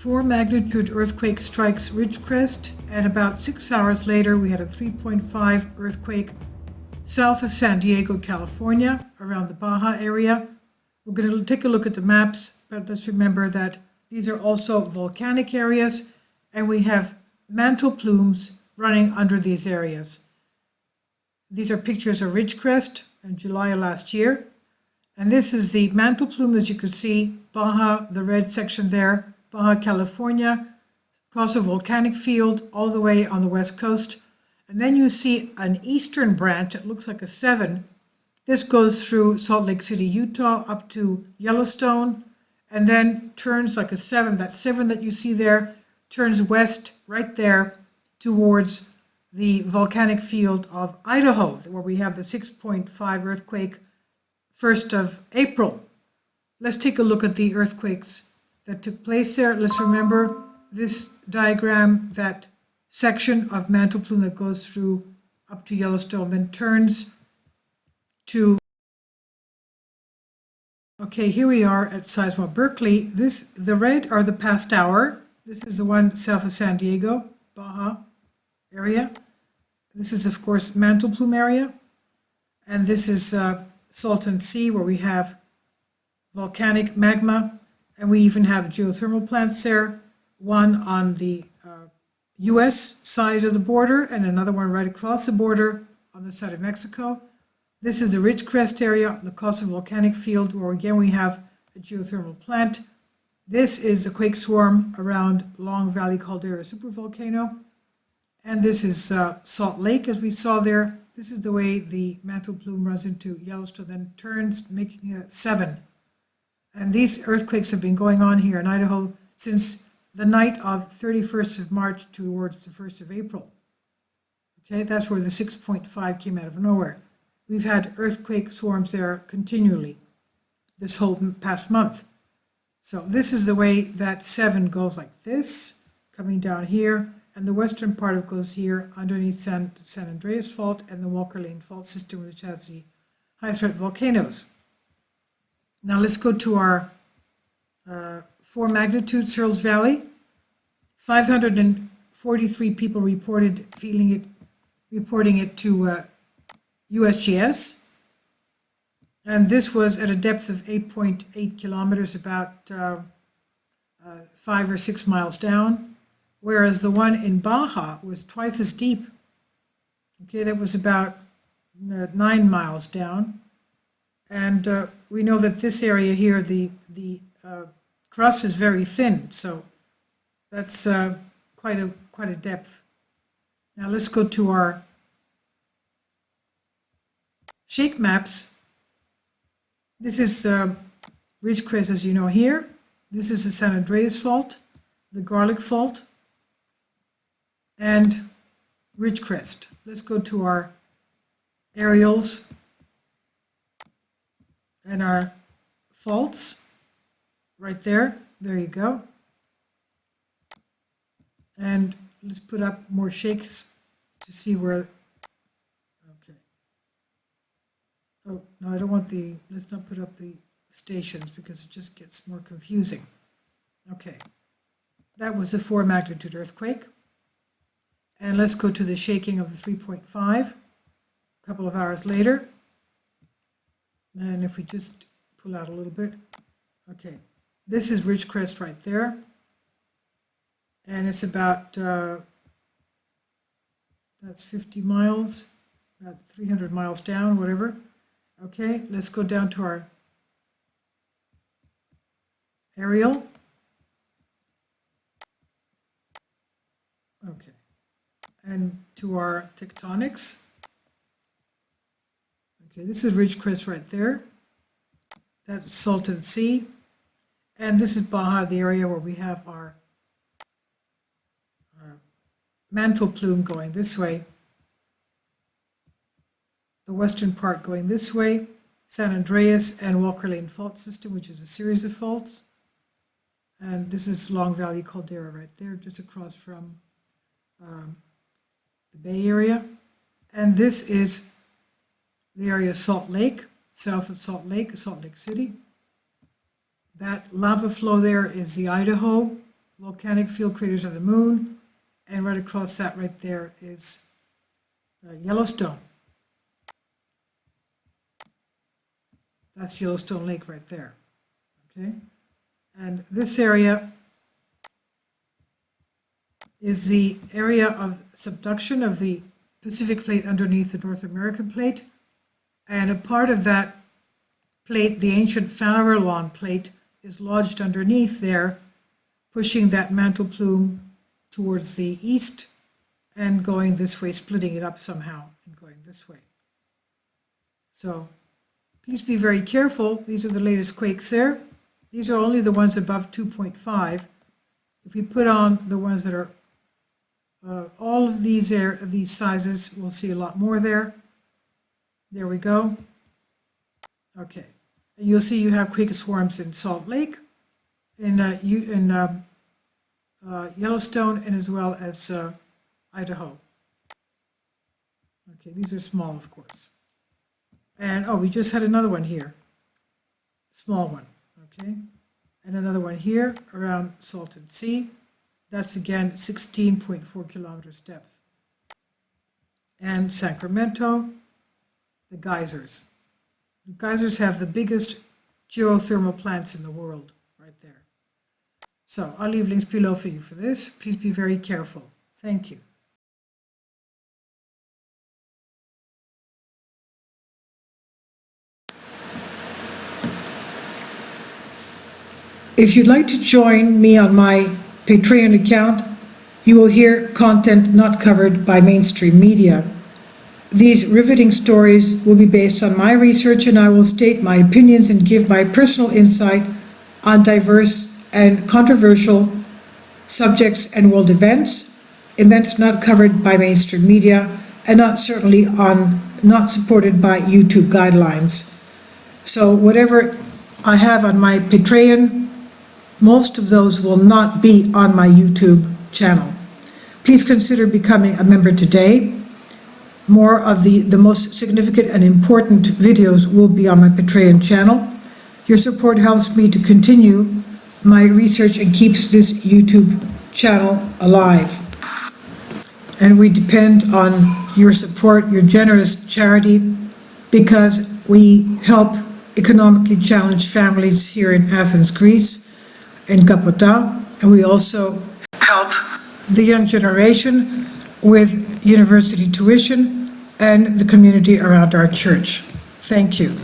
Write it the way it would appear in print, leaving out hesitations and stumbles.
4 magnitude earthquake strikes Ridgecrest, and about 6 hours later we had a 3.5 earthquake south of San Diego, California, around the Baja area. We're going to take a look at the maps, but let's remember that these are also volcanic areas, and we have mantle plumes running under these areas. These are pictures of Ridgecrest in July of last year. And this is the mantle plume, as you can see, Baja, the red section there, Baja California, across a volcanic field all the way on the west coast. And then you see an eastern branch, it looks like a 7. This goes through Salt Lake City, Utah, up to Yellowstone, and then turns like a 7. That 7 that you see there turns west right there towards the volcanic field of Idaho, where we have the 6.5 earthquake 1st of April. Let's take a look at the earthquakes that took place there. Let's remember this diagram, that section of mantle plume that goes through up to Yellowstone, then turns to, okay, here we are at Sizemore, Berkeley. The red are the past hour. This is the one south of San Diego, Baja area. This is, of course, mantle plume area. And this is Salton Sea, where we have volcanic magma, and we even have geothermal plants there, one on the US side of the border and another one right across the border on the side of Mexico. This is the Ridgecrest area, the Coastal Volcanic Field, where again we have a geothermal plant. This is the quake swarm around Long Valley Caldera supervolcano. And this is Salt Lake, as we saw there. This is the way the mantle plume runs into Yellowstone, then turns, making it 7. And these earthquakes have been going on here in Idaho since the night of 31st of March towards the 1st of April. Okay, that's where the 6.5 came out of nowhere. We've had earthquake swarms there continually this whole past month. So this is the way that 7 goes, like this, coming down here. And the western part of it goes here underneath San Andreas Fault and the Walker Lane Fault system, which has the high threat volcanoes. Now let's go to our 4 magnitude Searles Valley. 543 people reporting it to USGS. And this was at a depth of 8.8 kilometers, about 5 or 6 miles down. Whereas the one in Baja was twice as deep. Okay, that was about 9 miles down. And we know that this area here, the crust is very thin, so that's quite a depth. Now let's go to our shake maps. This is Ridgecrest, as you know here. This is the San Andreas Fault, the Garlic Fault, and Ridgecrest. Let's go to our aerials and our faults right there. There you go. And let's put up more shakes to see where, okay. Oh, no, I don't want let's not put up the stations because it just gets more confusing. Okay, that was the 4 magnitude earthquake. And let's go to the shaking of the 3.5 a couple of hours later. And if we just pull out a little bit, okay, this is Ridgecrest right there. And it's about, that's 50 miles, about 300 miles down, whatever. Okay, let's go down to our aerial. Okay, and to our tectonics. Okay, this is Ridgecrest right there. That's Salton Sea. And this is Baja, the area where we have our mantle plume going this way. The western part going this way. San Andreas and Walker Lane Fault system, which is a series of faults. And this is Long Valley Caldera right there, just across from the Bay Area. And this is the area of Salt Lake, south of Salt Lake City. That lava flow there is the Idaho volcanic field craters of the moon, and right across that right there is Yellowstone. That's Yellowstone Lake right there, okay? And this area is the area of subduction of the Pacific plate underneath the North American plate, and a part of that plate, the ancient Farallon plate, is lodged underneath there, pushing that mantle plume towards the east and going this way, splitting it up somehow and going this way. So please be very careful. These are the latest quakes there. These are only the ones above 2.5. If we put on the ones that are all of these sizes, we'll see a lot more there. There we go. Okay. And you'll see you have quake swarms in Salt Lake, in Yellowstone, and as well as Idaho. Okay, these are small, of course. And, oh, we just had another one here. Small one, okay? And another one here around Salton Sea. That's, again, 16.4 kilometers depth. And Sacramento, the geysers. The geysers have the biggest geothermal plants in the world right there. So I'll leave links below for you for this. Please be very careful. Thank you. If you'd like to join me on my Patreon account, you will hear content not covered by mainstream media. These riveting stories will be based on my research, and I will state my opinions and give my personal insight on diverse and controversial subjects and world events not covered by mainstream media, and not supported by YouTube guidelines. So whatever I have on my Patreon, most of those will not be on my YouTube channel. Please consider becoming a member today. More of the most significant and important videos will be on my Patreon channel. Your support helps me to continue my research and keeps this YouTube channel alive. And we depend on your support, your generous charity, because we help economically challenged families here in Athens, Greece, in Kapota, and we also help the young generation with university tuition and the community around our church. Thank you.